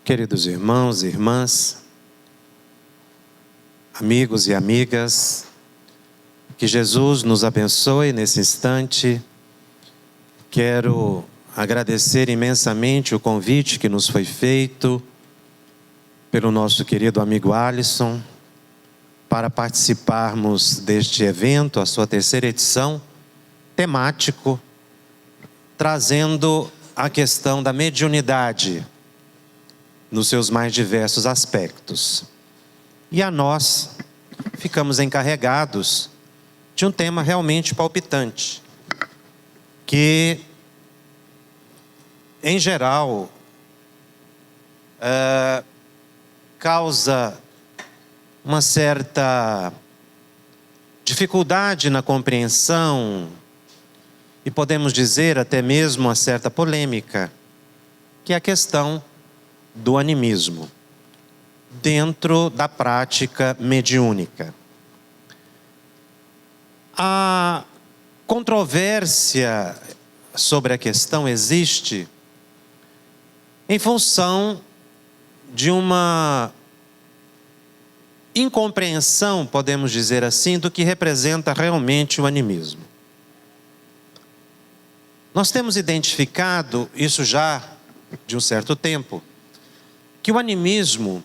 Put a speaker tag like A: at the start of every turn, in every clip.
A: Queridos irmãos e irmãs, amigos e amigas, que Jesus nos abençoe nesse instante. Quero agradecer imensamente o convite que nos foi feito pelo nosso querido amigo Alisson para participarmos deste evento, a sua terceira edição, temático, trazendo a questão da mediunidade nos seus mais diversos aspectos. E a nós ficamos encarregados de um tema realmente palpitante, que, em geral, causa uma certa dificuldade na compreensão e podemos dizer até mesmo uma certa polêmica, que é a questão do animismo dentro da prática mediúnica. A controvérsia sobre a questão existe em função de uma incompreensão, podemos dizer assim, do que representa realmente o animismo. Nós temos identificado isso já de um certo tempo, que o animismo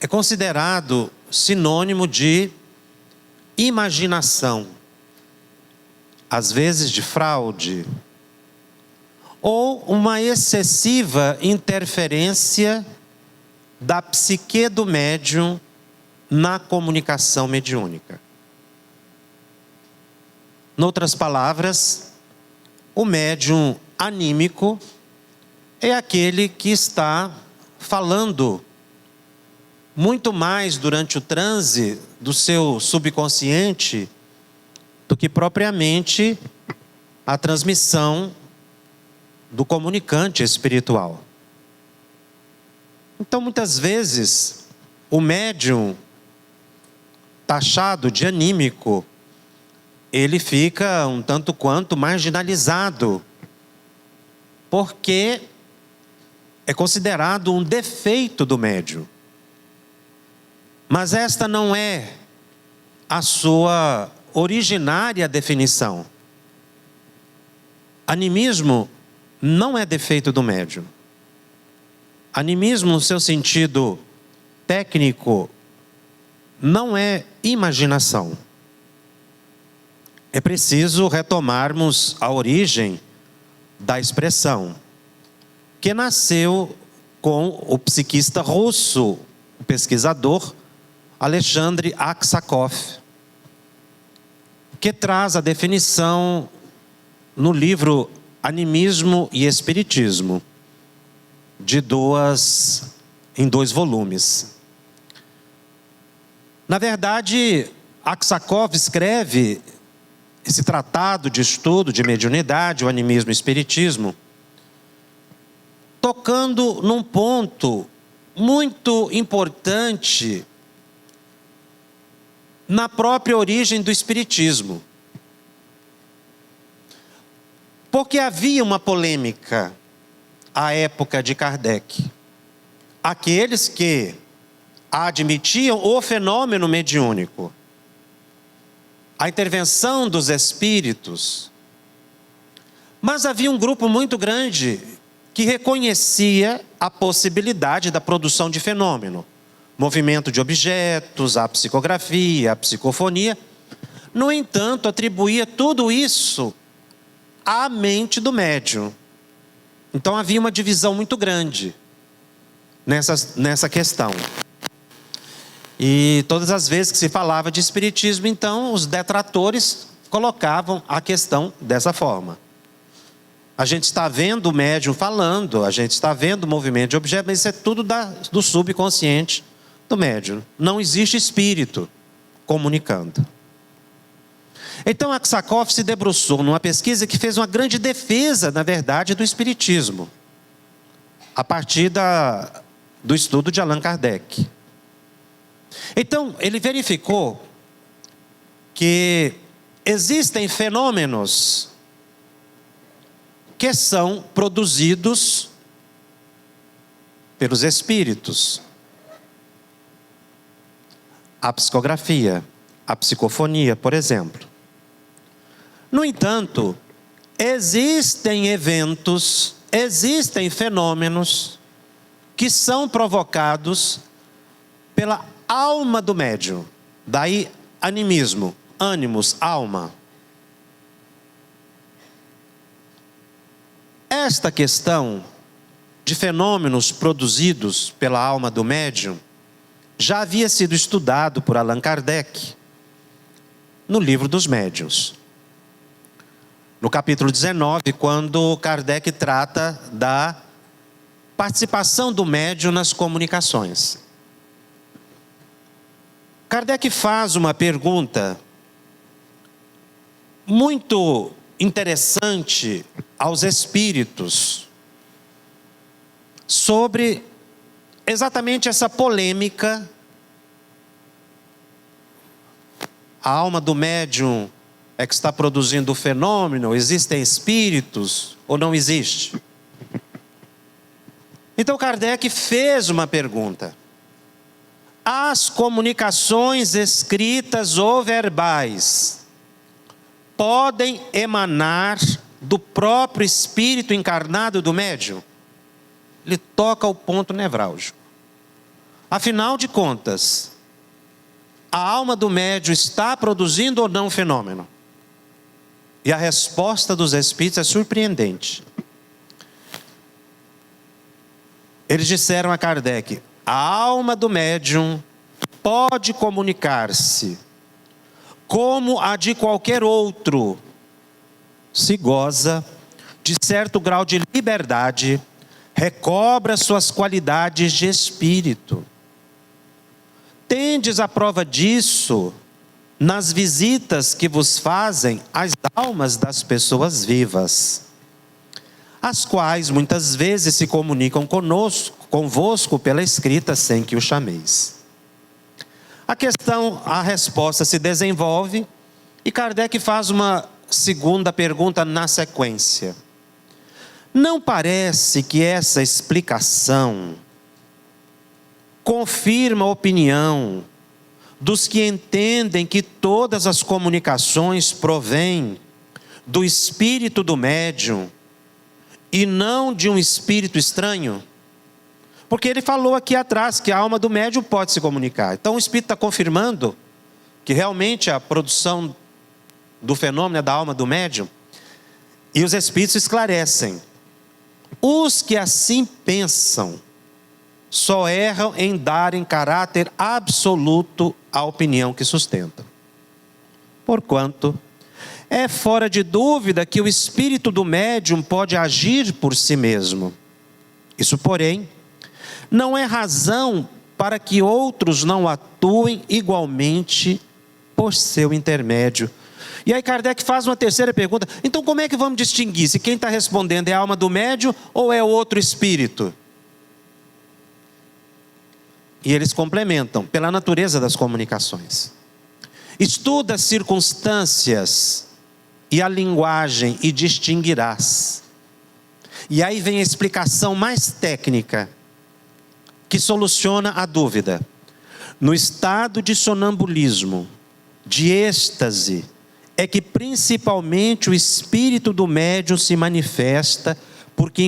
A: é considerado sinônimo de imaginação, às vezes de fraude, ou uma excessiva interferência da psique do médium na comunicação mediúnica. Noutras palavras, o médium anímico é aquele que está falando muito mais durante o transe do seu subconsciente do que propriamente a transmissão do comunicante espiritual. Então, muitas vezes, o médium taxado de anímico, ele fica um tanto quanto marginalizado, porque é considerado um defeito do médium. Mas esta não é a sua originária definição. Animismo não é defeito do médium. Animismo, no seu sentido técnico, não é imaginação. É preciso retomarmos a origem da expressão, que nasceu com o psiquista russo, o pesquisador Alexandre Aksakov, que traz a definição no livro Animismo e Espiritismo, em dois volumes. Na verdade, Aksakov escreve esse tratado de estudo de mediunidade, o animismo e o espiritismo, tocando num ponto muito importante na própria origem do espiritismo. Porque havia uma polêmica à época de Kardec. Aqueles que admitiam o fenômeno mediúnico, a intervenção dos espíritos, mas havia um grupo muito grande que reconhecia a possibilidade da produção de fenômeno, movimento de objetos, a psicografia, a psicofonia. No entanto, atribuía tudo isso à mente do médium. Então havia uma divisão muito grande nessa questão. E todas as vezes que se falava de espiritismo, então os detratores colocavam a questão dessa forma. A gente está vendo o médium falando, a gente está vendo o movimento de objetos, mas isso é tudo do subconsciente do médium. Não existe espírito comunicando. Então Aksakov se debruçou numa pesquisa que fez uma grande defesa, na verdade, do espiritismo, a partir do estudo de Allan Kardec. Então, ele verificou que existem fenômenos que são produzidos pelos espíritos. A psicografia, a psicofonia, por exemplo. No entanto, existem eventos, existem fenômenos que são provocados pela alma do médium. Daí, animismo, ânimos, alma. Esta questão de fenômenos produzidos pela alma do médium já havia sido estudado por Allan Kardec no Livro dos Médiuns. No capítulo 19, quando Kardec trata da participação do médium nas comunicações. Kardec faz uma pergunta muito interessante aos espíritos sobre exatamente essa polêmica. A alma do médium é que está produzindo o fenômeno, existem espíritos ou não existe? Então Kardec fez uma pergunta. As comunicações escritas ou verbais podem emanar do próprio espírito encarnado do médium? Ele toca o ponto nevrálgico. Afinal de contas, a alma do médium está produzindo ou não o fenômeno? E a resposta dos espíritos é surpreendente. Eles disseram a Kardec: a alma do médium pode comunicar-se como a de qualquer outro, se goza de certo grau de liberdade, recobra suas qualidades de espírito. Tendes a prova disso nas visitas que vos fazem as almas das pessoas vivas, as quais muitas vezes se comunicam convosco pela escrita sem que o chameis. A resposta se desenvolve e Kardec faz uma segunda pergunta na sequência. Não parece que essa explicação confirma a opinião dos que entendem que todas as comunicações provêm do espírito do médium e não de um espírito estranho? Porque ele falou aqui atrás que a alma do médium pode se comunicar. Então o espírito está confirmando que realmente a produção do fenômeno é da alma do médium. E os espíritos esclarecem. Os que assim pensam só erram em darem caráter absoluto à opinião que sustentam. Porquanto, é fora de dúvida que o espírito do médium pode agir por si mesmo. Isso, porém, não é razão para que outros não atuem igualmente por seu intermédio. E aí Kardec faz uma terceira pergunta. Então como é que vamos distinguir se quem está respondendo é a alma do médium ou é outro espírito? E eles complementam, pela natureza das comunicações. Estuda as circunstâncias e a linguagem e distinguirás. E aí vem a explicação mais técnica, que soluciona a dúvida. No estado de sonambulismo, de êxtase, é que principalmente o espírito do médium se manifesta, porque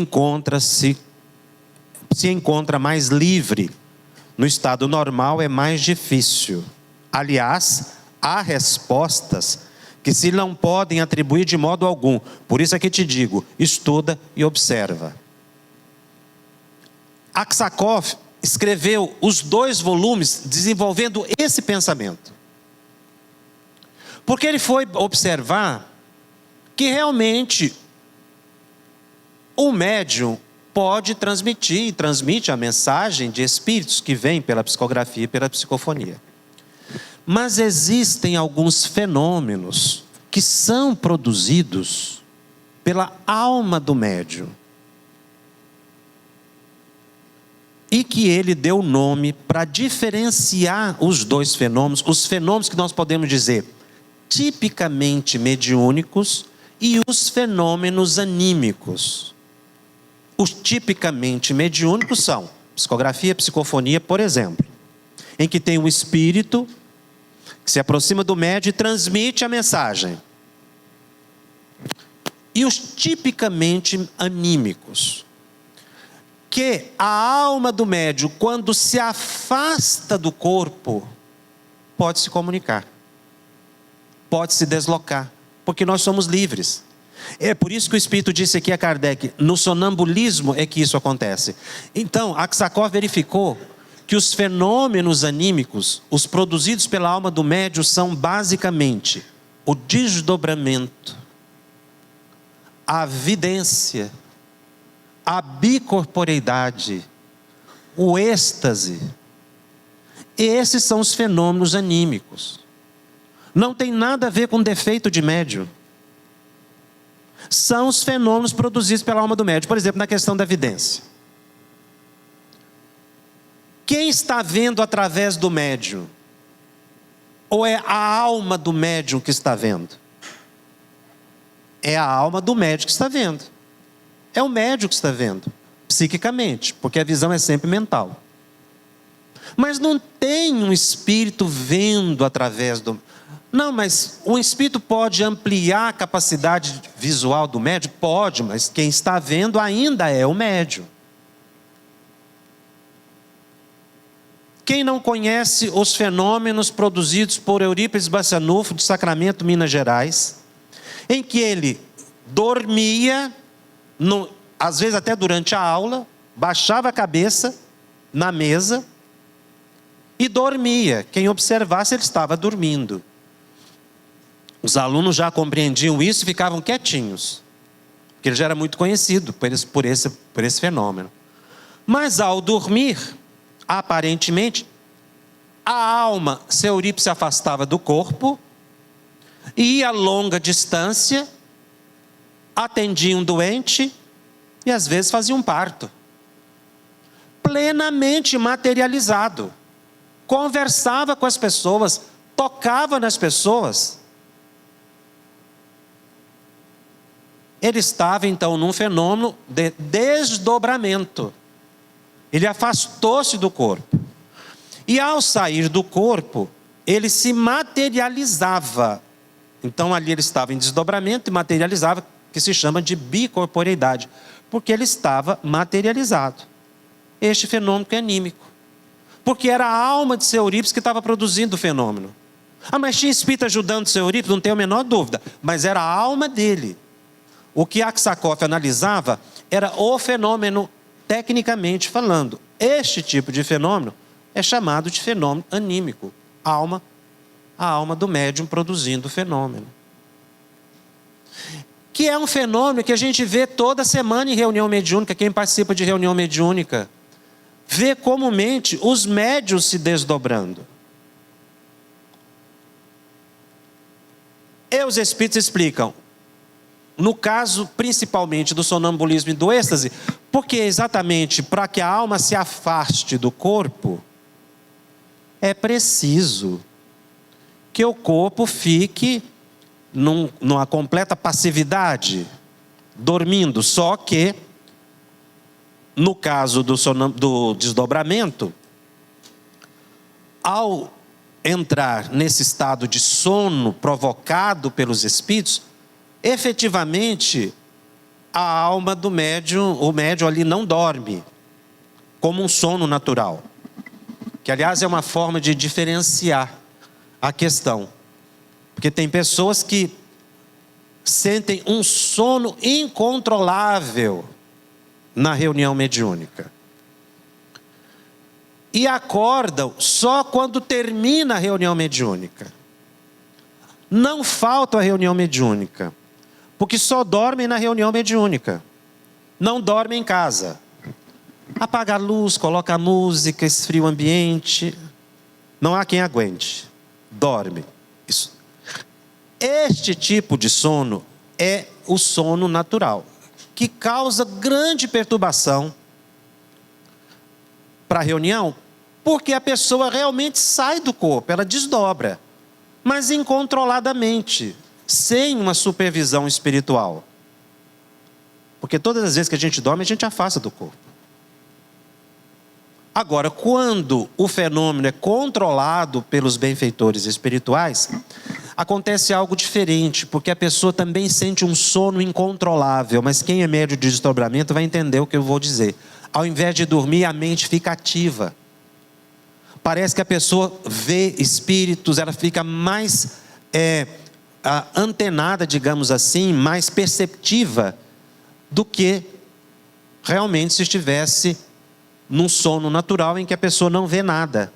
A: se encontra mais livre. No estado normal é mais difícil. Aliás, há respostas que se não podem atribuir de modo algum. Por isso é que te digo, estuda e observa. Aksakov escreveu os 2 volumes desenvolvendo esse pensamento. Porque ele foi observar que realmente o médium pode transmitir e transmite a mensagem de espíritos que vêm pela psicografia e pela psicofonia. Mas existem alguns fenômenos que são produzidos pela alma do médium. E que ele deu nome para diferenciar os 2 fenômenos, os fenômenos que nós podemos dizer tipicamente mediúnicos e os fenômenos anímicos. Os tipicamente mediúnicos são Psicografia, psicofonia, por exemplo, em que tem um espírito que se aproxima do médium e transmite a mensagem. E os tipicamente anímicos, que a alma do médium, quando se afasta do corpo, pode se comunicar, pode se deslocar, porque nós somos livres. É por isso que o Espírito disse aqui a Kardec, no sonambulismo é que isso acontece. Então, Aksakov verificou que os fenômenos anímicos, os produzidos pela alma do médium, são basicamente o desdobramento, a vidência, a bicorporeidade, o êxtase. Esses são os fenômenos anímicos. Não tem nada a ver com defeito de médium. São os fenômenos produzidos pela alma do médium. Por exemplo, na questão da vidência. Quem está vendo através do médium? Ou é a alma do médium que está vendo? É a alma do médium que está vendo. É o médium que está vendo, psiquicamente, porque a visão é sempre mental. Mas não tem um espírito vendo através do... Não, mas o espírito pode ampliar a capacidade visual do médium? Pode, mas quem está vendo ainda é o médium. Quem não conhece os fenômenos produzidos por Eurípides Barçanufo, de Sacramento, Minas Gerais, em que ele dormia, às vezes até durante a aula, baixava a cabeça na mesa e dormia. Quem observasse, ele estava dormindo. Os alunos já compreendiam isso e ficavam quietinhos, porque ele já era muito conhecido por esse fenômeno. Mas ao dormir, aparentemente, a alma, seu Eurípides, se afastava do corpo, ia a longa distância, atendia um doente e às vezes fazia um parto. Plenamente materializado. Conversava com as pessoas, tocava nas pessoas. Ele estava então num fenômeno de desdobramento. Ele afastou-se do corpo. E ao sair do corpo, ele se materializava. Então ali ele estava em desdobramento e materializava, que se chama de bicorporeidade, porque ele estava materializado. Este fenômeno que é anímico. Porque era a alma de seu Eurípides que estava produzindo o fenômeno. Ah, mas tinha espírito ajudando seu Eurípides? Não tenho a menor dúvida. Mas era a alma dele. O que Aksakov analisava era o fenômeno, tecnicamente falando. Este tipo de fenômeno é chamado de fenômeno anímico. A alma do médium produzindo o fenômeno. Que é um fenômeno que a gente vê toda semana em reunião mediúnica. Quem participa de reunião mediúnica vê comumente os médiuns se desdobrando. E os espíritos explicam, no caso principalmente do sonambulismo e do êxtase, porque exatamente para que a alma se afaste do corpo, é preciso que o corpo fique numa completa passividade, dormindo. Só que, no caso do desdobramento, ao entrar nesse estado de sono provocado pelos espíritos, efetivamente, a alma do médium, o médium ali não dorme, como um sono natural. Que, aliás, é uma forma de diferenciar a questão. Porque tem pessoas que sentem um sono incontrolável na reunião mediúnica. E acordam só quando termina a reunião mediúnica. Não falta a reunião mediúnica, porque só dormem na reunião mediúnica. Não dormem em casa. Apaga a luz, coloca a música, esfria o ambiente. Não há quem aguente. Dorme. Isso. Este tipo de sono é o sono natural, que causa grande perturbação para a reunião, porque a pessoa realmente sai do corpo, ela desdobra, mas incontroladamente, sem uma supervisão espiritual. Porque todas as vezes que a gente dorme, a gente afasta do corpo. Agora, quando o fenômeno é controlado pelos benfeitores espirituais, acontece algo diferente, porque a pessoa também sente um sono incontrolável, mas quem é médium de desdobramento vai entender o que eu vou dizer. Ao invés de dormir, a mente fica ativa. Parece que a pessoa vê espíritos, ela fica mais antenada, digamos assim, mais perceptiva do que realmente se estivesse num sono natural em que a pessoa não vê nada.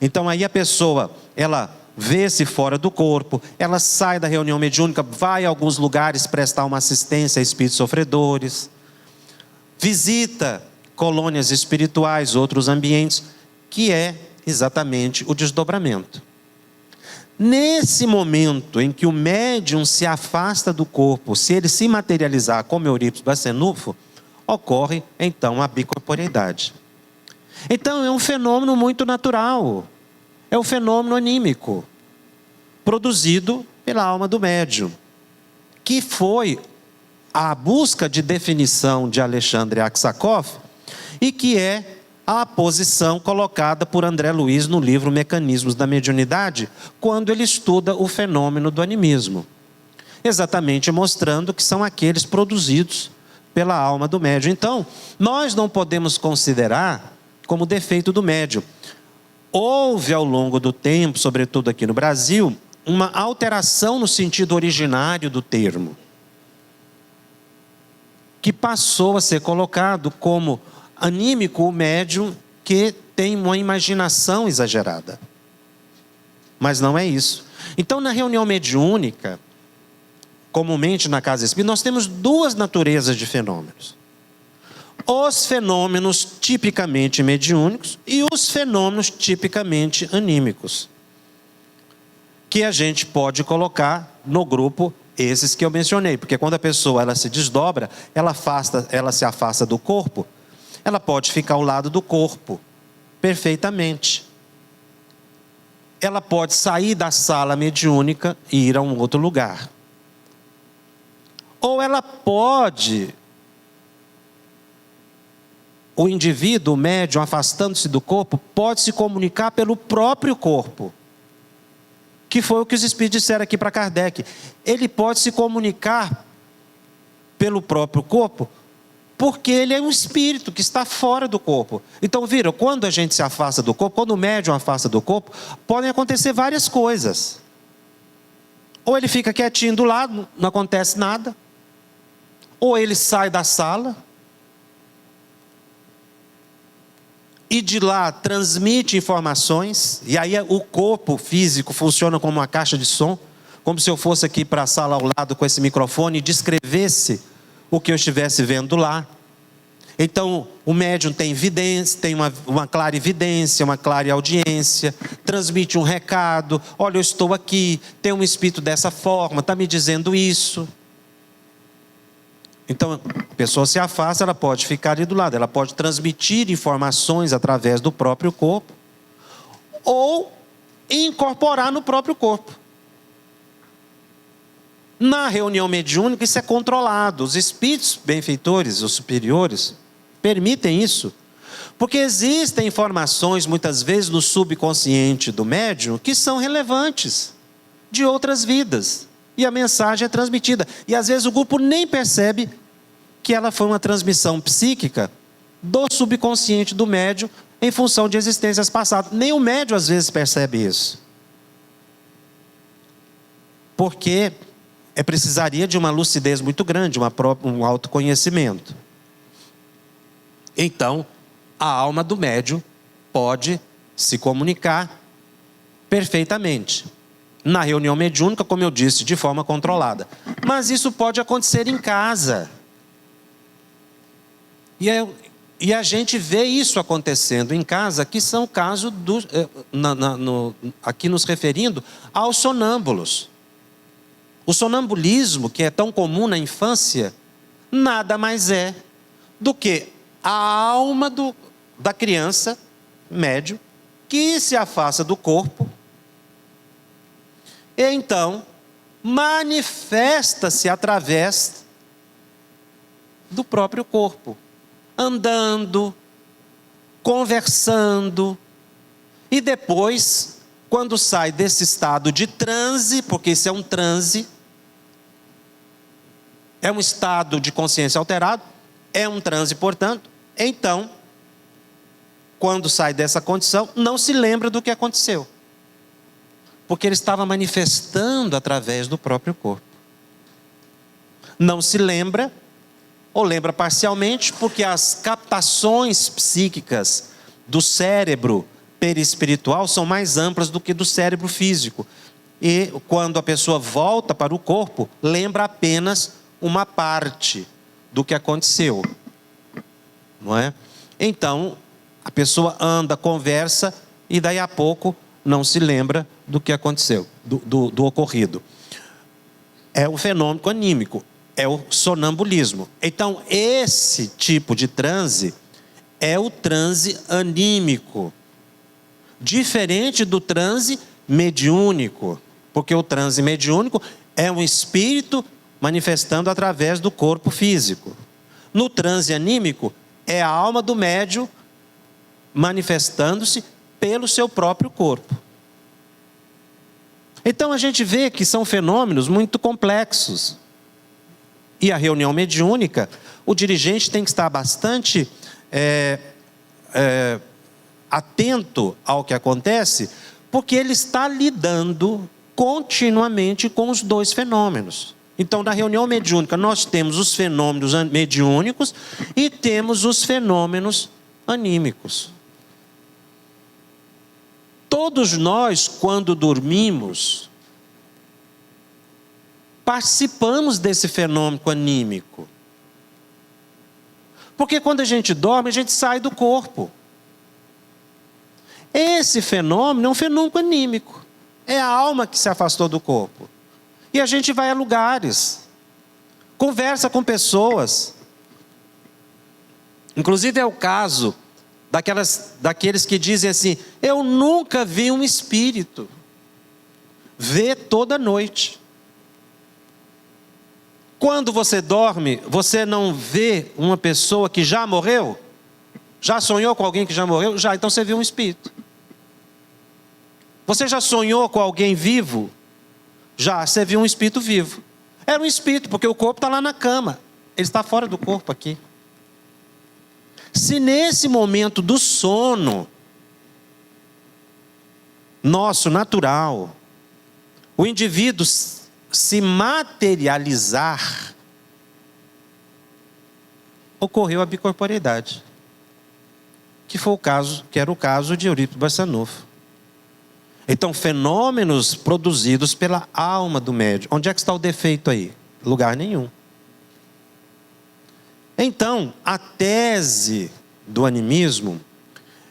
A: Então aí a pessoa, ela vê-se fora do corpo, ela sai da reunião mediúnica, vai a alguns lugares prestar uma assistência a espíritos sofredores, visita colônias espirituais, outros ambientes, que é exatamente o desdobramento. Nesse momento em que o médium se afasta do corpo, se ele se materializar como Eurípides Barçanufo, ocorre então a bicorporeidade. Então é um fenômeno muito natural, é um fenômeno anímico, produzido pela alma do médium, que foi a busca de definição de Alexandre Aksakov e que é a posição colocada por André Luiz no livro Mecanismos da Mediunidade, quando ele estuda o fenômeno do animismo, exatamente mostrando que são aqueles produzidos pela alma do médium. Então, nós não podemos considerar como defeito do médium. Houve ao longo do tempo, sobretudo aqui no Brasil, uma alteração no sentido originário do termo, que passou a ser colocado como anímico o médium que tem uma imaginação exagerada. Mas não é isso. Então, na reunião mediúnica, comumente na casa espírita, nós temos duas naturezas de fenômenos. Os fenômenos tipicamente mediúnicos e os fenômenos tipicamente anímicos, que a gente pode colocar no grupo esses que eu mencionei, porque quando a pessoa ela se desdobra, ela se afasta do corpo, ela pode ficar ao lado do corpo, perfeitamente. Ela pode sair da sala mediúnica e ir a um outro lugar. Ou ela pode, o indivíduo, o médium, afastando-se do corpo, pode se comunicar pelo próprio corpo. Que foi o que os espíritos disseram aqui para Kardec. Ele pode se comunicar pelo próprio corpo, porque ele é um espírito que está fora do corpo. Então, viram, quando a gente se afasta do corpo, quando o médium afasta do corpo, podem acontecer várias coisas. Ou ele fica quietinho do lado, não acontece nada. Ou ele sai da sala e de lá transmite informações, e aí o corpo físico funciona como uma caixa de som, como se eu fosse aqui para a sala ao lado com esse microfone e descrevesse o que eu estivesse vendo lá. Então o médium tem evidência, tem uma clarividência, uma clareaudiência, transmite um recado: olha, eu estou aqui, tem um espírito dessa forma, está me dizendo isso. Então, a pessoa se afasta, ela pode ficar ali do lado, ela pode transmitir informações através do próprio corpo, ou incorporar no próprio corpo. Na reunião mediúnica isso é controlado, os espíritos benfeitores, os superiores, permitem isso, porque existem informações muitas vezes no subconsciente do médium que são relevantes, de outras vidas. E a mensagem é transmitida. E às vezes o grupo nem percebe que ela foi uma transmissão psíquica do subconsciente do médium em função de existências passadas. Nem o médium às vezes percebe isso. Porque precisaria de uma lucidez muito grande, um autoconhecimento. Então, a alma do médium pode se comunicar perfeitamente. Na reunião mediúnica, como eu disse, de forma controlada. Mas isso pode acontecer em casa. E a gente vê isso acontecendo em casa, que são o caso aqui nos referindo aos sonâmbulos. O sonambulismo, que é tão comum na infância, nada mais é do que a alma da criança médium que se afasta do corpo. E então, manifesta-se através do próprio corpo, andando, conversando, e depois, quando sai desse estado de transe, porque isso é um transe, é um estado de consciência alterado, é um transe, portanto, então, quando sai dessa condição, não se lembra do que aconteceu, porque ele estava manifestando através do próprio corpo. Não se lembra, ou lembra parcialmente, porque as captações psíquicas do cérebro perispiritual são mais amplas do que do cérebro físico. E quando a pessoa volta para o corpo, lembra apenas uma parte do que aconteceu, não é? Então, a pessoa anda, conversa, e daí a pouco não se lembra do que aconteceu, do ocorrido. É o fenômeno anímico, é o sonambulismo. Então, esse tipo de transe é o transe anímico, diferente do transe mediúnico, porque o transe mediúnico é um espírito manifestando através do corpo físico. No transe anímico, é a alma do médium manifestando-se pelo seu próprio corpo. Então a gente vê que são fenômenos muito complexos. E a reunião mediúnica, o dirigente tem que estar bastante atento ao que acontece, porque ele está lidando continuamente com os dois fenômenos. Então, na reunião mediúnica, nós temos os fenômenos mediúnicos e temos os fenômenos anímicos. Todos nós, quando dormimos, participamos desse fenômeno anímico. Porque quando a gente dorme, a gente sai do corpo. Esse fenômeno é um fenômeno anímico. É a alma que se afastou do corpo. E a gente vai a lugares, conversa com pessoas. Inclusive é o caso daqueles que dizem assim: eu nunca vi um espírito. Vê toda noite. Quando você dorme, você não vê uma pessoa que já morreu? Já sonhou com alguém que já morreu? Já, então você viu um espírito. Você já sonhou com alguém vivo? Já, você viu um espírito vivo. Era um espírito, porque o corpo está lá na cama. Ele está fora do corpo aqui. Se nesse momento do sono nosso natural, o indivíduo se materializar, ocorreu a bicorporeidade, que era o caso de Eurípides Barçanufo. Então, fenômenos produzidos pela alma do médium. Onde é que está o defeito aí? Lugar nenhum. Então, a tese do animismo,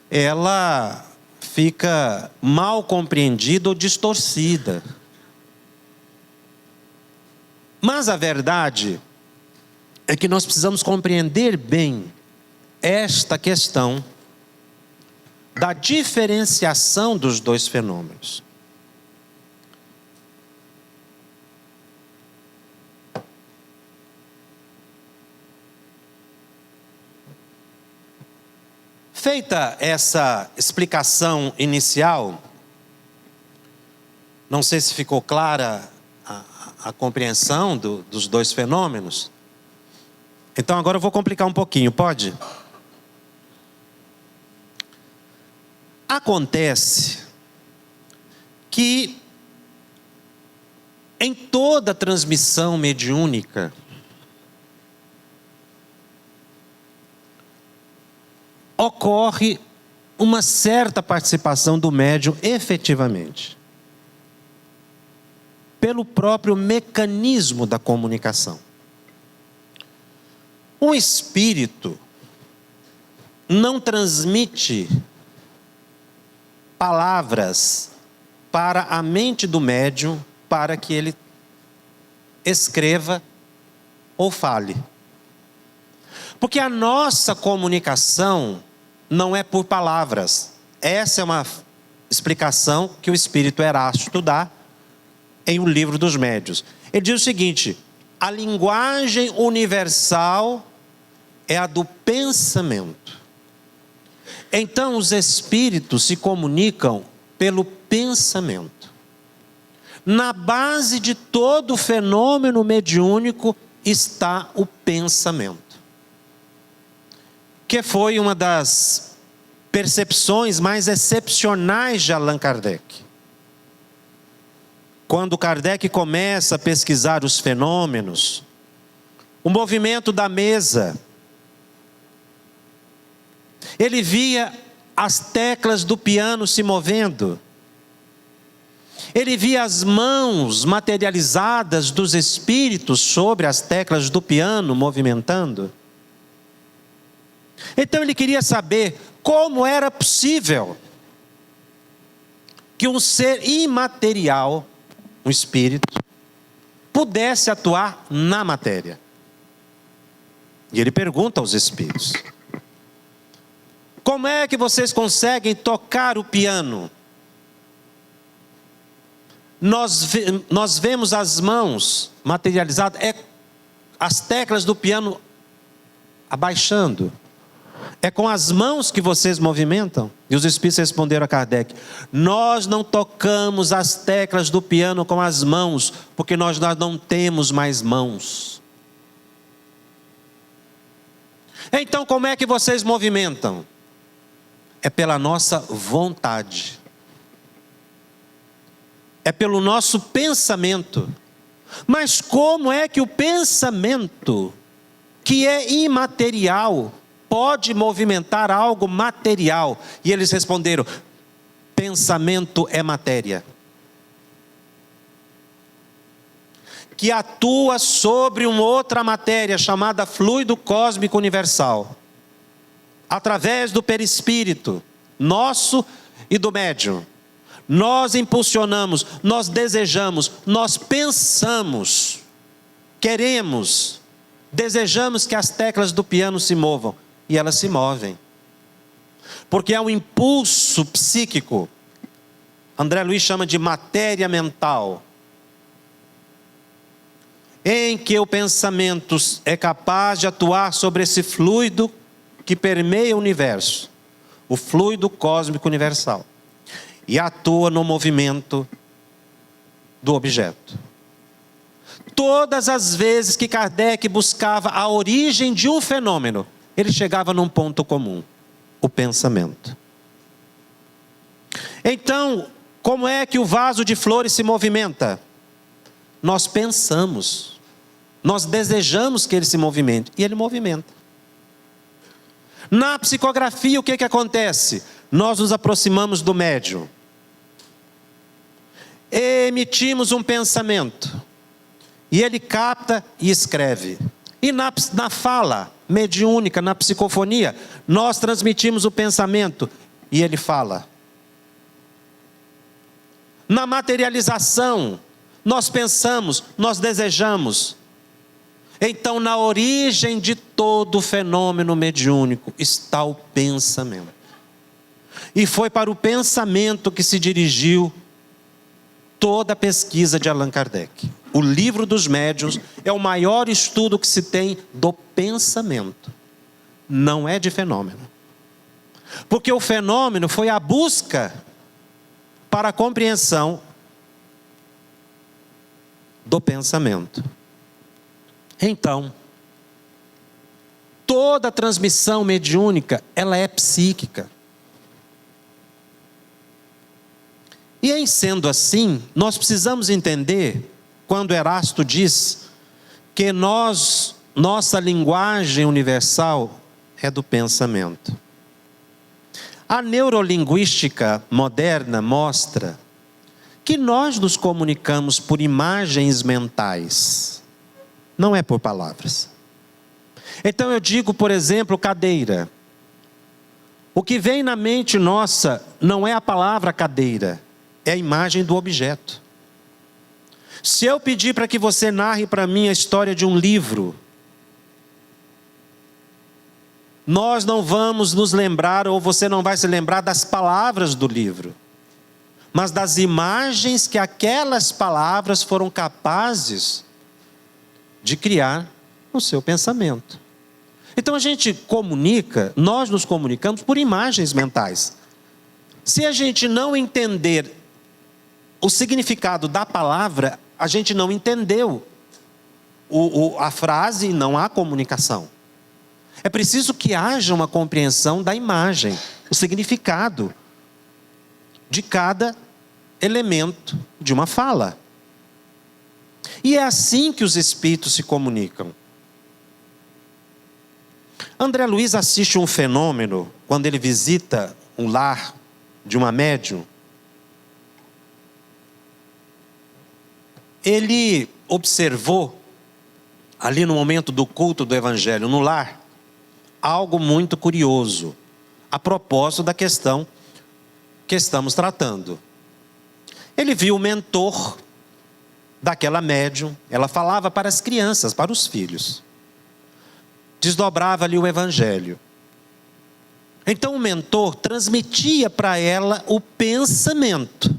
A: ela fica mal compreendida ou distorcida. Mas a verdade é que nós precisamos compreender bem esta questão da diferenciação dos dois fenômenos. Feita essa explicação inicial, não sei se ficou clara a compreensão dos dois fenômenos. Então agora eu vou complicar um pouquinho, pode? Acontece que em toda transmissão mediúnica, ocorre uma certa participação do médium efetivamente, pelo próprio mecanismo da comunicação. Um espírito não transmite palavras para a mente do médium para que ele escreva ou fale. Porque a nossa comunicação não é por palavras. Essa é uma explicação que o espírito Erasto dá em O Livro dos Médiuns. Ele diz o seguinte: a linguagem universal é a do pensamento. Então os espíritos se comunicam pelo pensamento. Na base de todo fenômeno mediúnico está o pensamento, que foi uma das percepções mais excepcionais de Allan Kardec. Quando Kardec começa a pesquisar os fenômenos, o movimento da mesa, ele via as teclas do piano se movendo, ele via as mãos materializadas dos espíritos sobre as teclas do piano movimentando. Então ele queria saber como era possível que um ser imaterial, um espírito, pudesse atuar na matéria. E ele pergunta aos espíritos: como é que vocês conseguem tocar o piano? Nós vemos as mãos materializadas, as teclas do piano abaixando. É com as mãos que vocês movimentam? E os espíritos responderam a Kardec: nós não tocamos as teclas do piano com as mãos, porque nós não temos mais mãos. Então como é que vocês movimentam? É pela nossa vontade. É pelo nosso pensamento. Mas como é que o pensamento, que é imaterial, pode movimentar algo material? E eles responderam: pensamento é matéria, que atua sobre uma outra matéria chamada fluido cósmico universal, através do perispírito nosso e do médium. Nós impulsionamos, nós desejamos, nós pensamos, queremos, desejamos que as teclas do piano se movam, e elas se movem, porque é um impulso psíquico. André Luiz chama de matéria mental, em que o pensamento é capaz de atuar sobre esse fluido que permeia o universo, o fluido cósmico universal, e atua no movimento do objeto. Todas as vezes que Kardec buscava a origem de um fenômeno, ele chegava num ponto comum: o pensamento. Então, como é que o vaso de flores se movimenta? Nós pensamos, nós desejamos que ele se movimente, e ele movimenta. Na psicografia, o que acontece? Nós nos aproximamos do médium, emitimos um pensamento, e ele capta e escreve. E na fala mediúnica, na psicofonia, nós transmitimos o pensamento e ele fala. Na materialização, nós pensamos, nós desejamos. Então, na origem de todo fenômeno mediúnico está o pensamento. E foi para o pensamento que se dirigiu toda a pesquisa de Allan Kardec. O Livro dos Médiuns é o maior estudo que se tem do pensamento, não é de fenômeno. Porque o fenômeno foi a busca para a compreensão do pensamento. Então, toda transmissão mediúnica, ela é psíquica. E em sendo assim, nós precisamos entender, quando Erasto diz que nossa linguagem universal é do pensamento. A neurolinguística moderna mostra que nós nos comunicamos por imagens mentais, não é por palavras. Então eu digo, por exemplo, cadeira. O que vem na mente nossa não é a palavra cadeira, é a imagem do objeto. Se eu pedir para que você narre para mim a história de um livro, nós não vamos nos lembrar, ou você não vai se lembrar das palavras do livro, mas das imagens que aquelas palavras foram capazes de criar no seu pensamento. Então a gente comunica, nós nos comunicamos por imagens mentais. Se a gente não entender o significado da palavra, a gente não entendeu a frase e não há comunicação. É preciso que haja uma compreensão da imagem, o significado de cada elemento de uma fala. E é assim que os espíritos se comunicam. André Luiz assiste um fenômeno quando ele visita um lar de uma médium. Ele observou, ali no momento do culto do evangelho no lar, algo muito curioso, a propósito da questão que estamos tratando. Ele viu o mentor daquela médium, ela falava para as crianças, para os filhos. Desdobrava ali o evangelho. Então o mentor transmitia para ela o pensamento.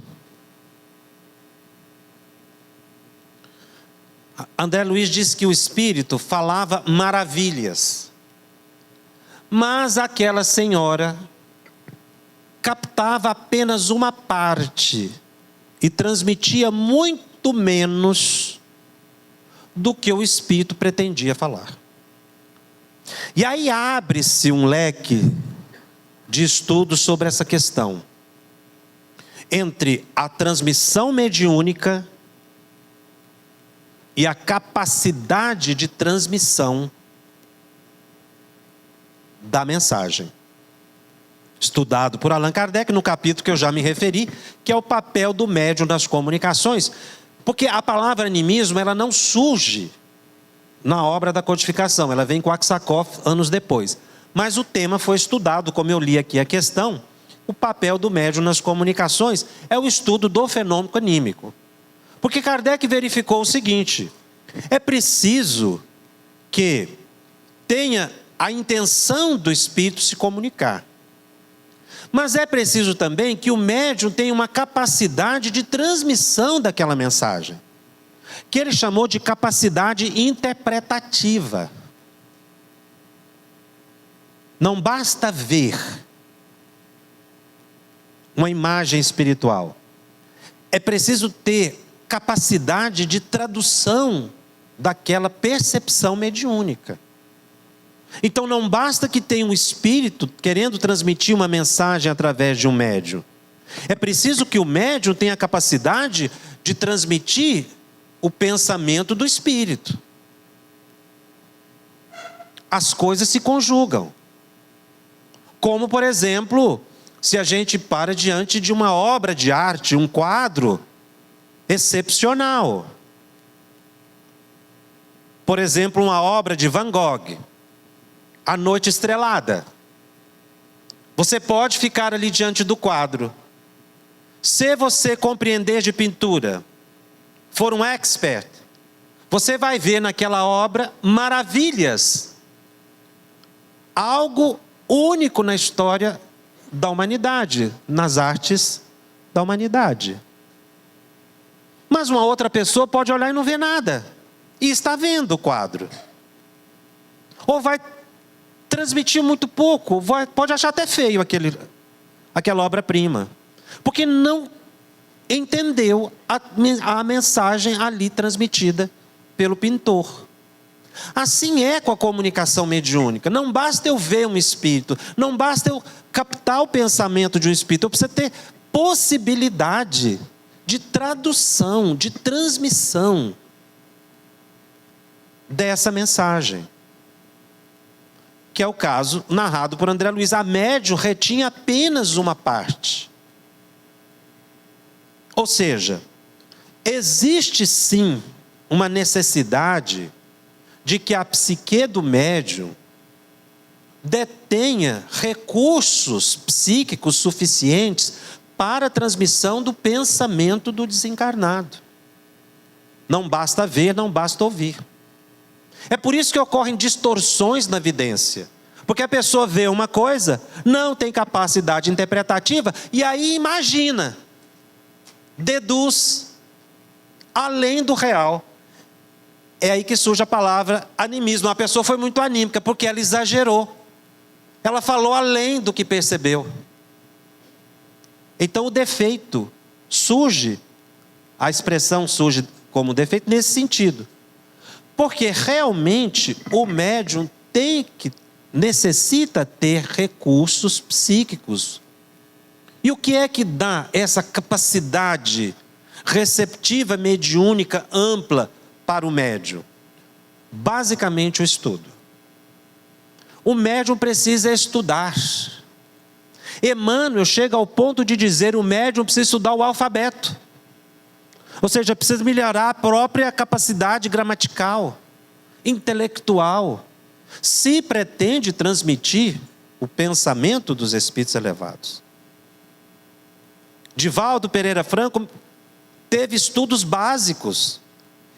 A: André Luiz diz que o espírito falava maravilhas. Mas aquela senhora captava apenas uma parte e transmitia muito menos do que o espírito pretendia falar. E aí abre-se um leque de estudos sobre essa questão, entre a transmissão mediúnica e a capacidade de transmissão da mensagem. Estudado por Allan Kardec no capítulo que eu já me referi, que é o papel do médium nas comunicações, porque a palavra animismo, ela não surge na obra da codificação, ela vem com Aksakov anos depois. Mas o tema foi estudado, como eu li aqui a questão, o papel do médium nas comunicações é o estudo do fenômeno anímico. Porque Kardec verificou o seguinte: é preciso que tenha a intenção do espírito se comunicar. Mas é preciso também que o médium tenha uma capacidade de transmissão daquela mensagem, que ele chamou de capacidade interpretativa. Não basta ver uma imagem espiritual. É preciso ter capacidade de tradução daquela percepção mediúnica. Então não basta que tenha um espírito querendo transmitir uma mensagem através de um médium. É preciso que o médium tenha a capacidade de transmitir o pensamento do espírito. As coisas se conjugam. Como, por exemplo, se a gente para diante de uma obra de arte, um quadro excepcional. Por exemplo, uma obra de Van Gogh, A Noite Estrelada. Você pode ficar ali diante do quadro. Se você compreender de pintura, for um expert, você vai ver naquela obra maravilhas. Algo único na história da humanidade, nas artes da humanidade. Mas uma outra pessoa pode olhar e não ver nada, e está vendo o quadro. Ou vai transmitir muito pouco, pode achar até feio aquela obra-prima, porque não entendeu a mensagem ali transmitida pelo pintor. Assim é com a comunicação mediúnica. Não basta eu ver um espírito, não basta eu captar o pensamento de um espírito, eu preciso ter possibilidade de tradução, de transmissão dessa mensagem, que é o caso narrado por André Luiz. A médium retinha apenas uma parte. Ou seja, existe sim uma necessidade de que a psique do médium detenha recursos psíquicos suficientes para a transmissão do pensamento do desencarnado. Não basta ver, não basta ouvir. É por isso que ocorrem distorções na vidência. Porque a pessoa vê uma coisa, não tem capacidade interpretativa, e aí imagina, deduz, além do real. É aí que surge a palavra animismo. A pessoa foi muito anímica, porque ela exagerou. Ela falou além do que percebeu. Então o defeito surge, a expressão surge como defeito nesse sentido. Porque realmente o médium necessita ter recursos psíquicos. E o que é que dá essa capacidade receptiva, mediúnica, ampla para o médium? Basicamente o estudo. O médium precisa estudar. Emmanuel chega ao ponto de dizer que o médium precisa estudar o alfabeto. Ou seja, precisa melhorar a própria capacidade gramatical, intelectual, se pretende transmitir o pensamento dos espíritos elevados. Divaldo Pereira Franco teve estudos básicos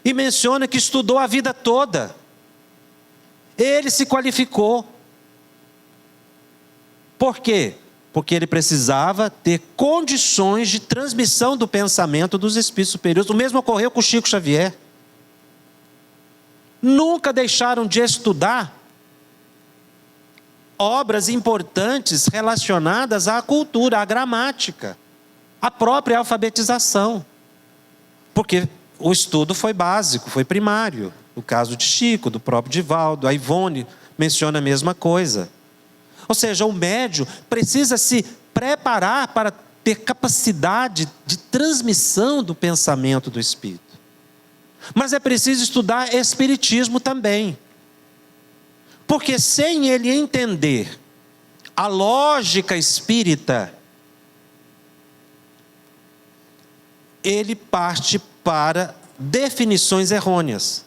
A: e menciona que estudou a vida toda. Ele se qualificou. Por quê? Porque ele precisava ter condições de transmissão do pensamento dos espíritos superiores. O mesmo ocorreu com Chico Xavier. Nunca deixaram de estudar obras importantes relacionadas à cultura, à gramática, à própria alfabetização. Porque o estudo foi básico, foi primário. No caso de Chico, do próprio Divaldo, a Ivone menciona a mesma coisa. Ou seja, o médium precisa se preparar para ter capacidade de transmissão do pensamento do espírito. Mas é preciso estudar espiritismo também. Porque sem ele entender a lógica espírita, ele parte para definições errôneas.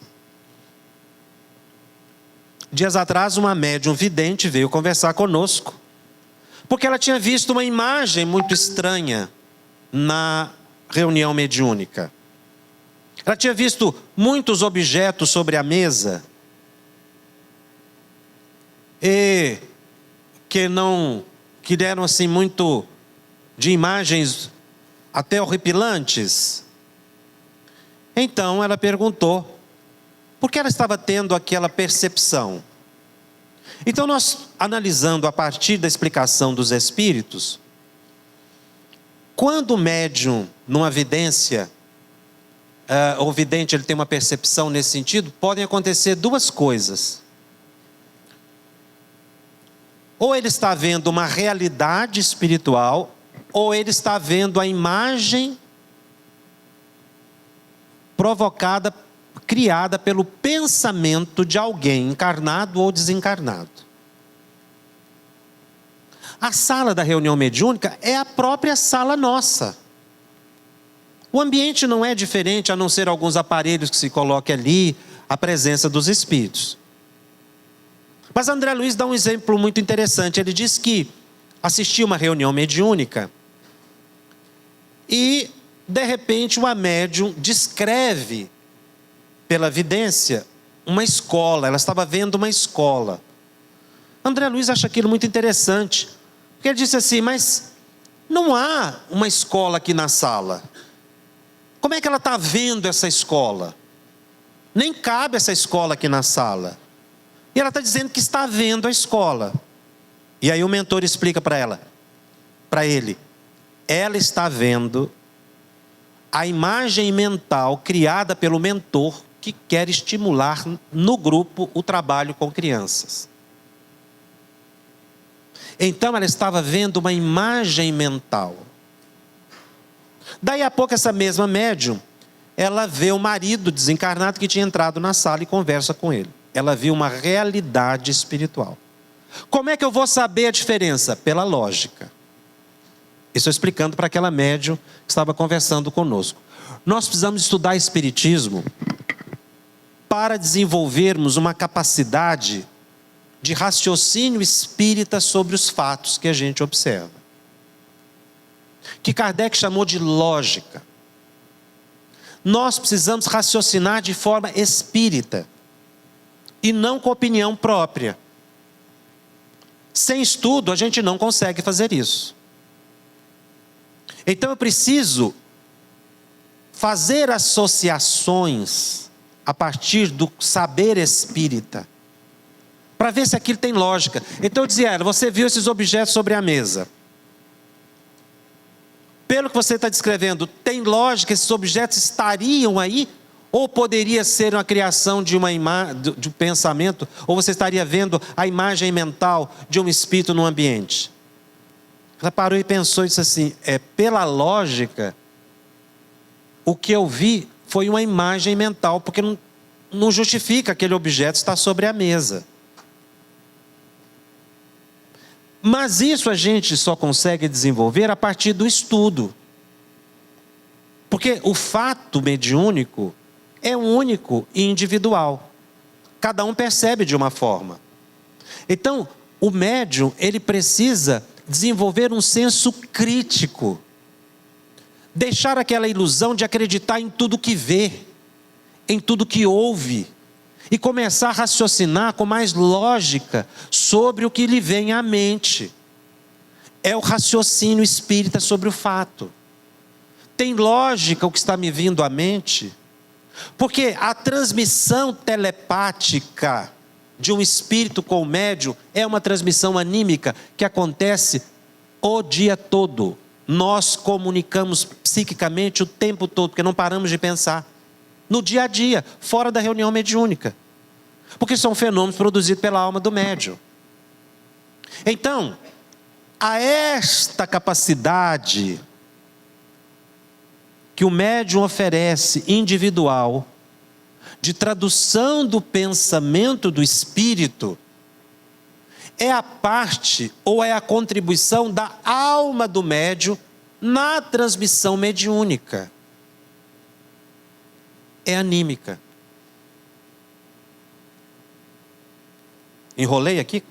A: Dias atrás, uma médium vidente veio conversar conosco, porque ela tinha visto uma imagem muito estranha na reunião mediúnica. Ela tinha visto muitos objetos sobre a mesa, e que deram assim muito de imagens até horripilantes. Então ela perguntou por que ela estava tendo aquela percepção. Então nós, analisando a partir da explicação dos espíritos, quando o médium, numa vidência, o vidente ele tem uma percepção nesse sentido, podem acontecer duas coisas. Ou ele está vendo uma realidade espiritual, ou ele está vendo a imagem provocada, criada pelo pensamento de alguém encarnado ou desencarnado. A sala da reunião mediúnica é a própria sala nossa. O ambiente não é diferente, a não ser alguns aparelhos que se coloquem ali, a presença dos espíritos. Mas André Luiz dá um exemplo muito interessante. Ele diz que assistiu uma reunião mediúnica e, de repente, uma médium descreve, pela vidência, uma escola. Ela estava vendo uma escola. André Luiz acha aquilo muito interessante, porque ele disse assim, mas não há uma escola aqui na sala. Como é que ela está vendo essa escola? Nem cabe essa escola aqui na sala. E ela está dizendo que está vendo a escola. E aí o mentor explica para ele, ela está vendo a imagem mental criada pelo mentor que quer estimular no grupo o trabalho com crianças. Então ela estava vendo uma imagem mental. Daí a pouco essa mesma médium, ela vê o marido desencarnado que tinha entrado na sala e conversa com ele. Ela viu uma realidade espiritual. Como é que eu vou saber a diferença? Pela lógica. Isso explicando para aquela médium que estava conversando conosco. Nós precisamos estudar espiritismo para desenvolvermos uma capacidade de raciocínio espírita sobre os fatos que a gente observa. Que Kardec chamou de lógica. Nós precisamos raciocinar de forma espírita e não com opinião própria. Sem estudo, a gente não consegue fazer isso. Então eu preciso fazer associações a partir do saber espírita, para ver se aquilo tem lógica. Então eu dizia a ela: você viu esses objetos sobre a mesa. Pelo que você está descrevendo, tem lógica? Esses objetos estariam aí? Ou poderia ser uma criação de de um pensamento? Ou você estaria vendo a imagem mental de um espírito no ambiente? Ela parou e pensou e disse assim: pela lógica, o que eu vi foi uma imagem mental, porque não justifica aquele objeto estar sobre a mesa. Mas isso a gente só consegue desenvolver a partir do estudo. Porque o fato mediúnico é único e individual. Cada um percebe de uma forma. Então, o médium, ele precisa desenvolver um senso crítico. Deixar aquela ilusão de acreditar em tudo que vê, em tudo que ouve. E começar a raciocinar com mais lógica sobre o que lhe vem à mente. É o raciocínio espírita sobre o fato. Tem lógica o que está me vindo à mente? Porque a transmissão telepática de um espírito com o médium é uma transmissão anímica que acontece o dia todo. Nós comunicamos psiquicamente o tempo todo, porque não paramos de pensar. No dia a dia, fora da reunião mediúnica. Porque são fenômenos produzidos pela alma do médium. Então, a esta capacidade que o médium oferece individual, de tradução do pensamento do espírito, é a parte ou é a contribuição da alma do médium na transmissão mediúnica. É anímica. Enrolei aqui?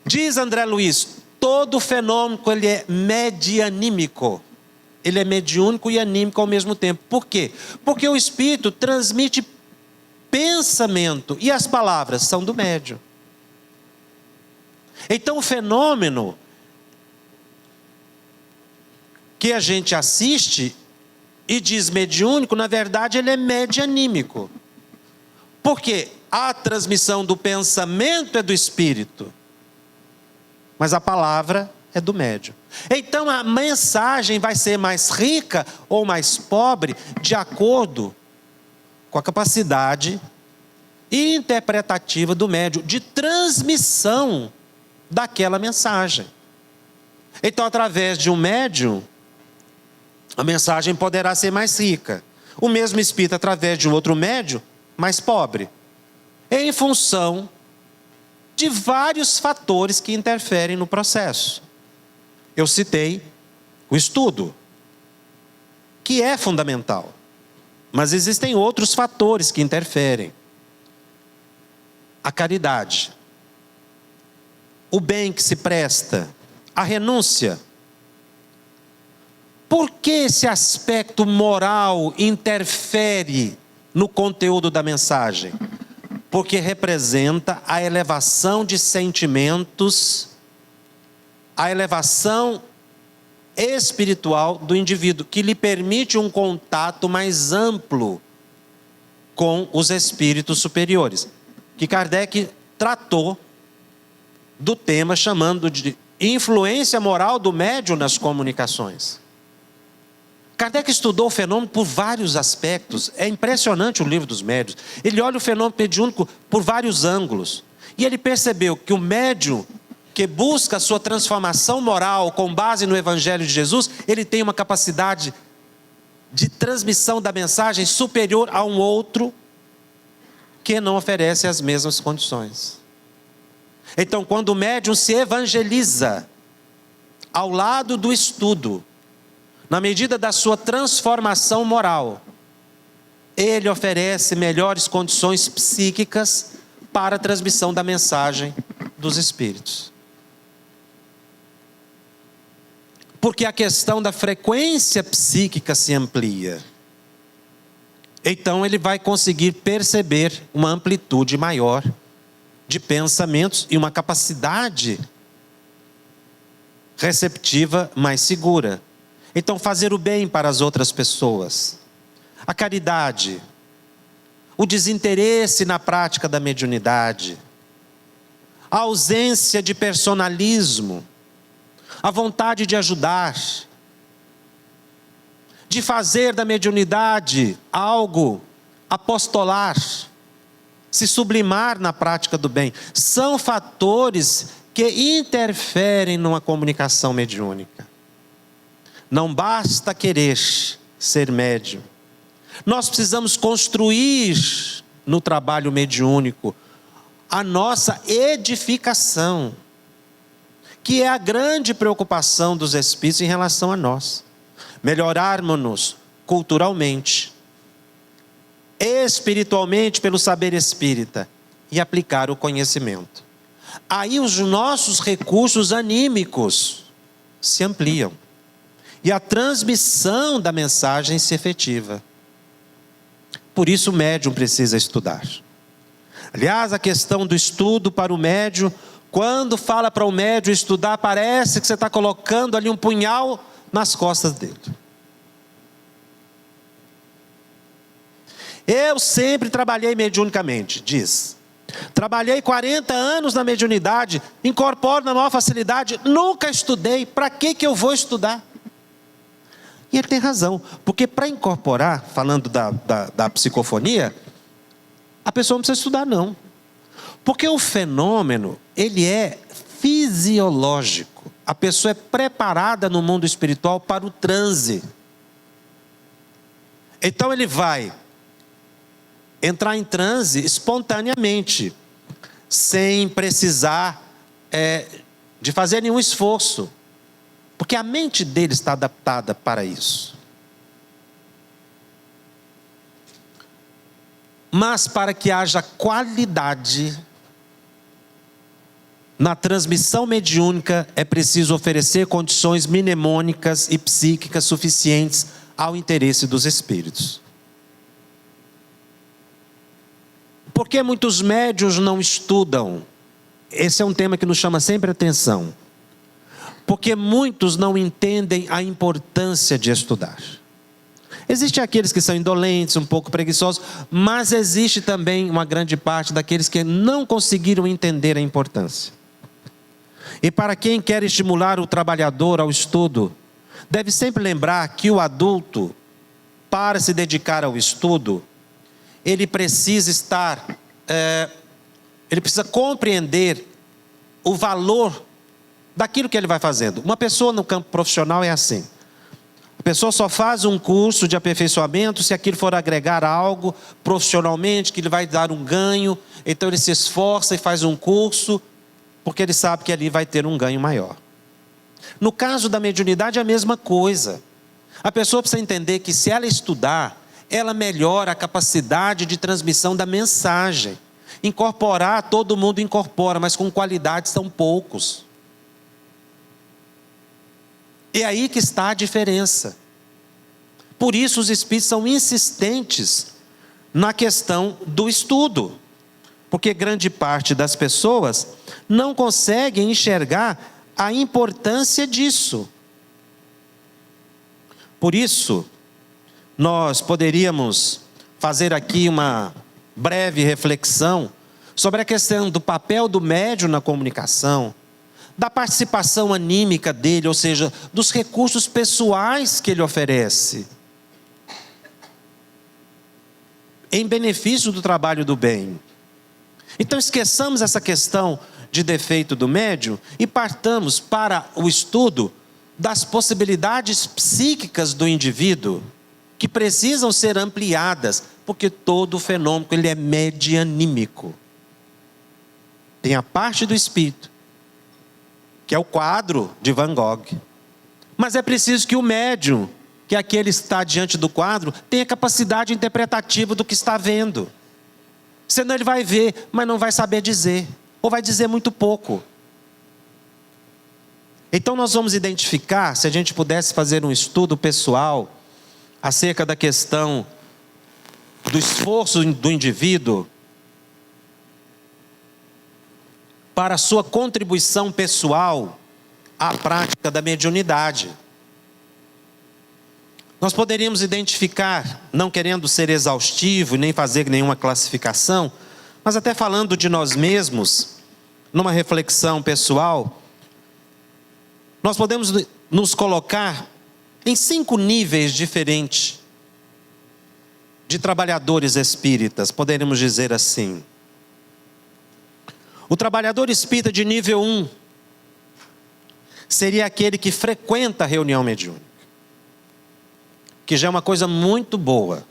A: Diz André Luiz: todo fenômeno ele é medianímico. Ele é mediúnico e anímico ao mesmo tempo. Por quê? Porque o espírito transmite pensamento e as palavras são do médium. Então o fenômeno que a gente assiste e diz mediúnico, na verdade ele é medianímico. Porque a transmissão do pensamento é do espírito, mas a palavra é do médium. Então a mensagem vai ser mais rica ou mais pobre de acordo com a capacidade interpretativa do médium de transmissão daquela mensagem. Então, através de um médium, a mensagem poderá ser mais rica. O mesmo espírito, através de um outro médium, mais pobre. Em função de vários fatores que interferem no processo. Eu citei o estudo, que é fundamental. Mas existem outros fatores que interferem. A caridade, o bem que se presta, a renúncia. Por que esse aspecto moral interfere no conteúdo da mensagem? Porque representa a elevação de sentimentos, a elevação espiritual do indivíduo, que lhe permite um contato mais amplo com os espíritos superiores. Que Kardec tratou do tema chamando de influência moral do médium nas comunicações. Kardec estudou o fenômeno por vários aspectos. É impressionante o livro dos médiuns. Ele olha o fenômeno mediúnico por vários ângulos. E ele percebeu que o médium que busca a sua transformação moral com base no Evangelho de Jesus, ele tem uma capacidade de transmissão da mensagem superior a um outro que não oferece as mesmas condições. Então, quando o médium se evangeliza ao lado do estudo, na medida da sua transformação moral, ele oferece melhores condições psíquicas para a transmissão da mensagem dos espíritos. Porque a questão da frequência psíquica se amplia. Então ele vai conseguir perceber uma amplitude maior de pensamentos e uma capacidade receptiva mais segura. Então, fazer o bem para as outras pessoas, a caridade, o desinteresse na prática da mediunidade, a ausência de personalismo, a vontade de ajudar, de fazer da mediunidade algo apostolar, se sublimar na prática do bem, são fatores que interferem numa comunicação mediúnica. Não basta querer ser médium. Nós precisamos construir no trabalho mediúnico a nossa edificação, que é a grande preocupação dos espíritos em relação a nós. Melhorarmos-nos culturalmente, espiritualmente pelo saber espírita e aplicar o conhecimento. Aí os nossos recursos anímicos se ampliam e a transmissão da mensagem se efetiva. Por isso o médium precisa estudar. Aliás, a questão do estudo para o médium, quando fala para o médium estudar, parece que você está colocando ali um punhal nas costas dele. Eu sempre trabalhei mediunicamente, diz. Trabalhei 40 anos na mediunidade, incorporo na maior facilidade, nunca estudei, para que eu vou estudar? E ele tem razão, porque para incorporar, falando da psicofonia, a pessoa não precisa estudar não. Porque o fenômeno, ele é fisiológico. A pessoa é preparada no mundo espiritual para o transe. Então ele vai entrar em transe espontaneamente, sem precisar de fazer nenhum esforço. Porque a mente dele está adaptada para isso. Mas para que haja qualidade na transmissão mediúnica, é preciso oferecer condições mnemônicas e psíquicas suficientes ao interesse dos espíritos. Por que muitos médiuns não estudam? Esse é um tema que nos chama sempre a atenção. Porque muitos não entendem a importância de estudar. Existem aqueles que são indolentes, um pouco preguiçosos, mas existe também uma grande parte daqueles que não conseguiram entender a importância. E para quem quer estimular o trabalhador ao estudo, deve sempre lembrar que o adulto, para se dedicar ao estudo, ele precisa ele precisa compreender o valor daquilo que ele vai fazendo. Uma pessoa no campo profissional é assim. A pessoa só faz um curso de aperfeiçoamento se aquilo for agregar algo profissionalmente, que ele vai dar um ganho. Então ele se esforça e faz um curso, porque ele sabe que ali vai ter um ganho maior. No caso da mediunidade é a mesma coisa. A pessoa precisa entender que se ela estudar, ela melhora a capacidade de transmissão da mensagem. Incorporar, todo mundo incorpora, mas com qualidade são poucos. É aí que está a diferença. Por isso os espíritos são insistentes na questão do estudo. Porque grande parte das pessoas não conseguem enxergar a importância disso. Por isso, nós poderíamos fazer aqui uma breve reflexão sobre a questão do papel do médium na comunicação, da participação anímica dele, ou seja, dos recursos pessoais que ele oferece, em benefício do trabalho do bem. Então esqueçamos essa questão de defeito do médium e partamos para o estudo das possibilidades psíquicas do indivíduo, que precisam ser ampliadas, porque todo fenômeno ele é medianímico. Tem a parte do espírito, que é o quadro de Van Gogh. Mas é preciso que o médium, que é aquele que está diante do quadro, tenha capacidade interpretativa do que está vendo. Senão ele vai ver, mas não vai saber dizer, ou vai dizer muito pouco. Então nós vamos identificar, se a gente pudesse fazer um estudo pessoal acerca da questão do esforço do indivíduo para a sua contribuição pessoal à prática da mediunidade. Nós poderíamos identificar, não querendo ser exaustivo e nem fazer nenhuma classificação, mas até falando de nós mesmos, numa reflexão pessoal, nós podemos nos colocar em 5 níveis diferentes de trabalhadores espíritas, poderíamos dizer assim. O trabalhador espírita de nível 1 seria aquele que frequenta a reunião mediúnica, que já é uma coisa muito boa.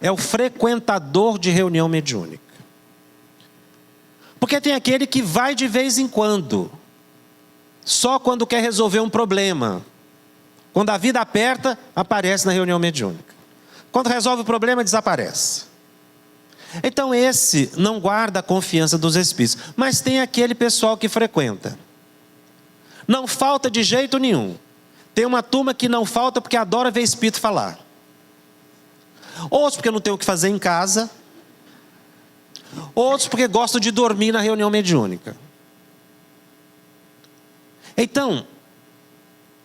A: É o frequentador de reunião mediúnica. Porque tem aquele que vai de vez em quando, só quando quer resolver um problema. Quando a vida aperta, aparece na reunião mediúnica. Quando resolve o problema, desaparece. Então esse não guarda a confiança dos espíritos. Mas tem aquele pessoal que frequenta. Não falta de jeito nenhum. Tem uma turma que não falta porque adora ver espírito falar. Outros porque não tem o que fazer em casa. Outros porque gostam de dormir na reunião mediúnica. Então,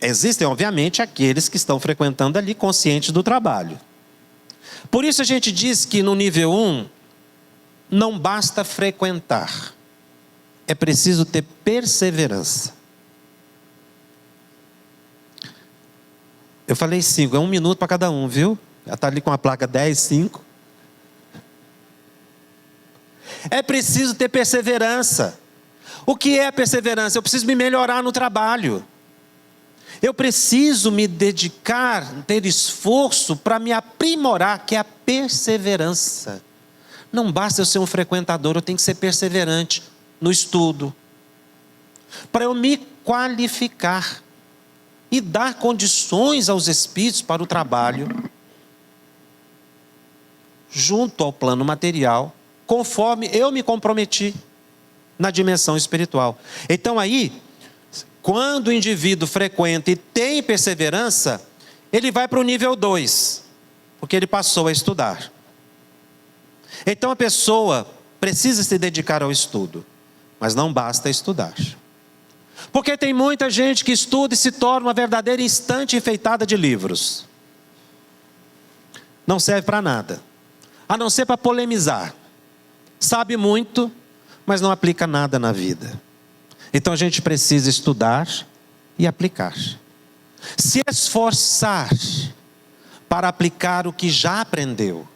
A: existem obviamente aqueles que estão frequentando ali conscientes do trabalho. Por isso a gente diz que no nível 1, não basta frequentar. É preciso ter perseverança. Eu falei 5, é 1 minuto para cada um, viu? Já está ali com a placa 10, 5. É preciso ter perseverança. O que é perseverança? Eu preciso me melhorar no trabalho. Eu preciso me dedicar, ter esforço para me aprimorar, que é a perseverança. Não basta eu ser um frequentador, eu tenho que ser perseverante no estudo. Para eu me qualificar e dar condições aos espíritos para o trabalho, junto ao plano material, conforme eu me comprometi na dimensão espiritual. Então aí, quando o indivíduo frequenta e tem perseverança, ele vai para o nível 2, porque ele passou a estudar. Então a pessoa precisa se dedicar ao estudo, mas não basta estudar. Porque tem muita gente que estuda e se torna uma verdadeira estante enfeitada de livros. Não serve para nada, a não ser para polemizar. Sabe muito, mas não aplica nada na vida. Então a gente precisa estudar e aplicar. Se esforçar para aplicar o que já aprendeu.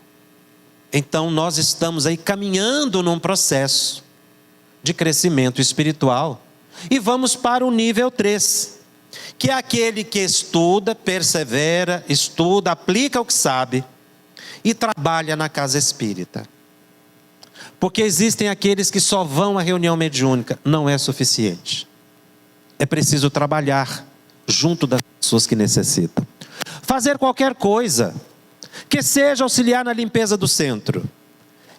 A: Então nós estamos aí caminhando num processo de crescimento espiritual. E vamos para o nível 3, que é aquele que estuda, persevera, estuda, aplica o que sabe e trabalha na casa espírita. Porque existem aqueles que só vão à reunião mediúnica, não é suficiente. É preciso trabalhar junto das pessoas que necessitam. Fazer qualquer coisa, que seja auxiliar na limpeza do centro.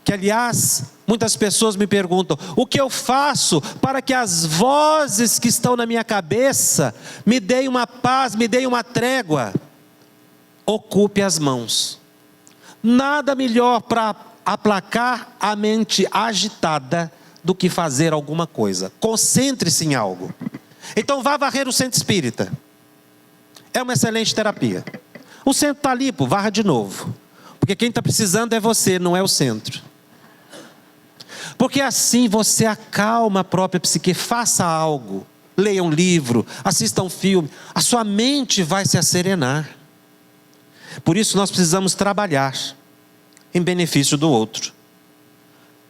A: Que aliás, muitas pessoas me perguntam, o que eu faço para que as vozes que estão na minha cabeça me deem uma paz, me deem uma trégua? Ocupe as mãos. Nada melhor para aplacar a mente agitada do que fazer alguma coisa. Concentre-se em algo. Então vá varrer o centro espírita. É uma excelente terapia. O centro está limpo, varra de novo. Porque quem está precisando é você, não é o centro. Porque assim você acalma a própria psique. Faça algo, leia um livro, assista um filme. A sua mente vai se asserenar. Por isso nós precisamos trabalhar em benefício do outro.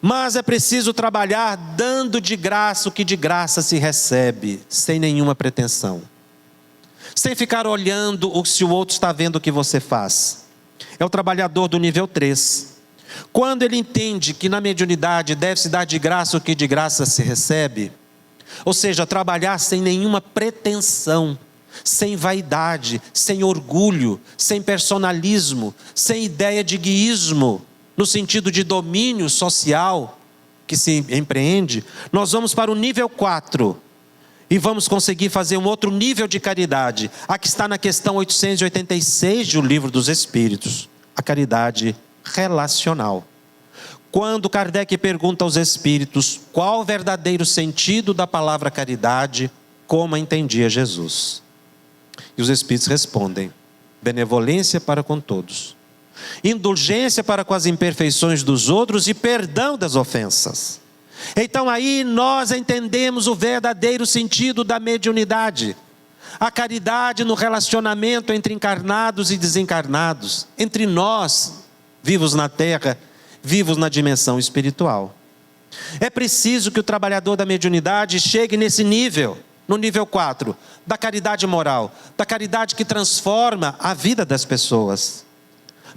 A: Mas é preciso trabalhar dando de graça o que de graça se recebe, sem nenhuma pretensão. Sem ficar olhando se o outro está vendo o que você faz. É o trabalhador do nível 3. Quando ele entende que na mediunidade deve-se dar de graça o que de graça se recebe, ou seja, trabalhar sem nenhuma pretensão, sem vaidade, sem orgulho, sem personalismo, sem ideia de egoísmo, no sentido de domínio social que se empreende, nós vamos para o nível 4 e vamos conseguir fazer um outro nível de caridade. Aqui está na questão 886 do Livro dos Espíritos, a caridade relacional. Quando Kardec pergunta aos espíritos qual o verdadeiro sentido da palavra caridade, como a entendia Jesus? E os espíritos respondem: benevolência para com todos, indulgência para com as imperfeições dos outros e perdão das ofensas. Então aí nós entendemos o verdadeiro sentido da mediunidade. A caridade no relacionamento entre encarnados e desencarnados, entre nós, vivos na terra, vivos na dimensão espiritual. É preciso que o trabalhador da mediunidade chegue nesse nível, no nível 4, da caridade moral, da caridade que transforma a vida das pessoas,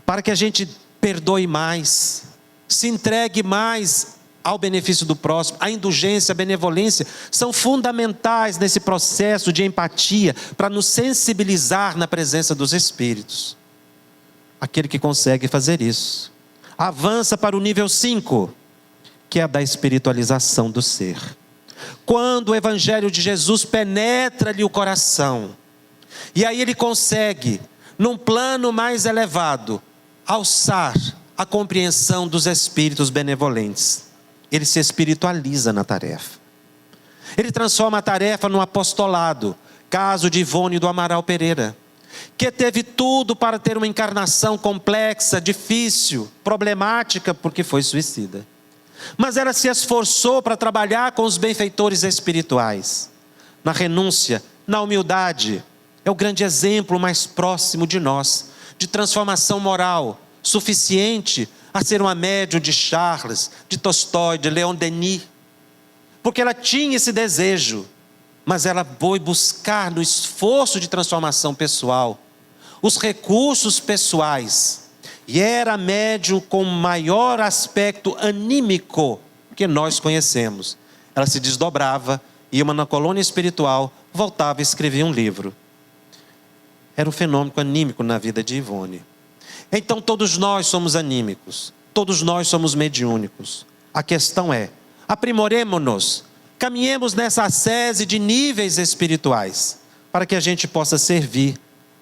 A: para que a gente perdoe mais, se entregue mais ao benefício do próximo. A indulgência, a benevolência são fundamentais nesse processo de empatia, para nos sensibilizar na presença dos espíritos. Aquele que consegue fazer isso avança para o nível 5, que é a da espiritualização do ser. Quando o Evangelho de Jesus penetra-lhe o coração, e aí ele consegue, num plano mais elevado, alçar a compreensão dos espíritos benevolentes. Ele se espiritualiza na tarefa. Ele transforma a tarefa num apostolado, caso de Ivone do Amaral Pereira, que teve tudo para ter uma encarnação complexa, difícil, problemática, porque foi suicida. Mas ela se esforçou para trabalhar com os benfeitores espirituais, na renúncia, na humildade. É o grande exemplo mais próximo de nós, de transformação moral, suficiente a ser uma médium de Charles, de Tolstói, de Leon Denis, porque ela tinha esse desejo, mas ela foi buscar no esforço de transformação pessoal, os recursos pessoais, e era médium com maior aspecto anímico que nós conhecemos. Ela se desdobrava, ia na colônia espiritual, voltava e escrevia um livro. Era um fenômeno anímico na vida de Ivone. Então todos nós somos anímicos, todos nós somos mediúnicos. A questão é, aprimoremo-nos, caminhemos nessa ascese de níveis espirituais, para que a gente possa servir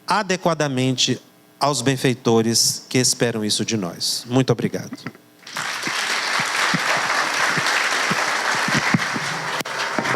A: adequadamente aos benfeitores que esperam isso de nós. Muito obrigado.